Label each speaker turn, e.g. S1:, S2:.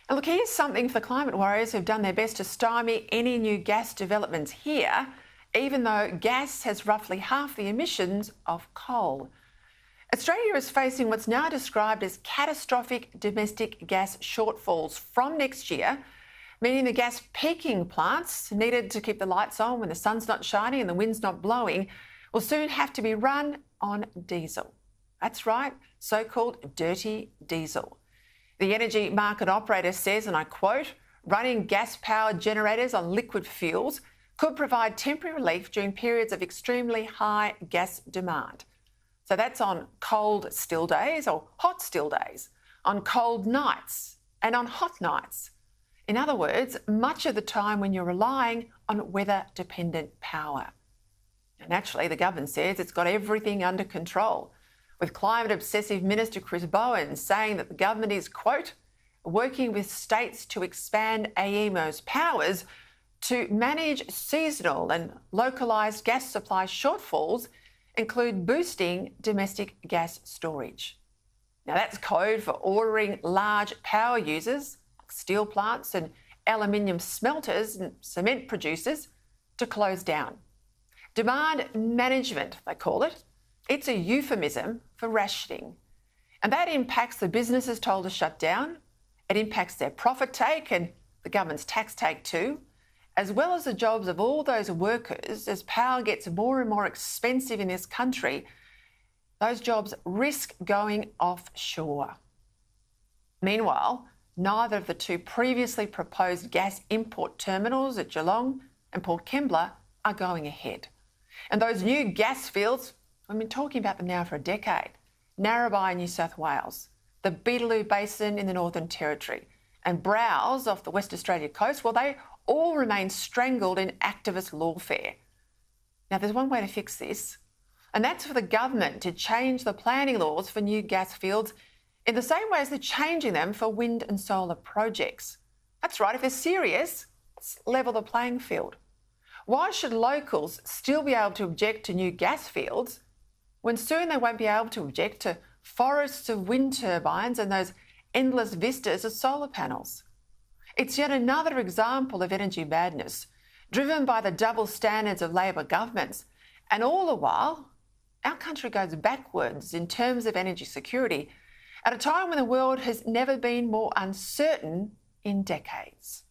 S1: And look, here's something for climate warriors who've done their best to stymie any new gas developments here, even though gas has roughly half the emissions of coal. Australia is facing what's now described as catastrophic domestic gas shortfalls from next year, meaning the gas peaking plants needed to keep the lights on when the sun's not shining and the wind's not blowing will soon have to be run on diesel. That's right, so-called dirty diesel. The energy market operator says, and I quote, running gas-powered generators on liquid fuels could provide temporary relief during periods of extremely high gas demand. So that's on cold still days or hot still days, on cold nights and on hot nights. In other words, much of the time when you're relying on weather-dependent power. And naturally, the government says it's got everything under control, with climate-obsessive Minister Chris Bowen saying that the government is, quote, working with states to expand AEMO's powers to manage seasonal and localised gas supply shortfalls, include boosting domestic gas storage. Now, that's code for ordering large power users, like steel plants and aluminium smelters and cement producers, to close down. Demand management, they call it. It's a euphemism for rationing. And that impacts the businesses told to shut down. It impacts their profit take and the government's tax take too, as well as the jobs of all those workers. As power gets more and more expensive in this country, those jobs risk going offshore. Meanwhile, neither of the two previously proposed gas import terminals at Geelong and Port Kembla are going ahead. And those new gas fields, we've been talking about them now for a decade. Narrabri in New South Wales, the Beetaloo Basin in the Northern Territory, and Browse off the West Australia coast, well, they all remain strangled in activist lawfare. Now, there's one way to fix this, and that's for the government to change the planning laws for new gas fields in the same way as they're changing them for wind and solar projects. That's right, if they're serious, let's level the playing field. Why should locals still be able to object to new gas fields when soon they won't be able to object to forests of wind turbines and those endless vistas of solar panels? It's yet another example of energy madness, driven by the double standards of Labor governments. And all the while, our country goes backwards in terms of energy security at a time when the world has never been more uncertain in decades.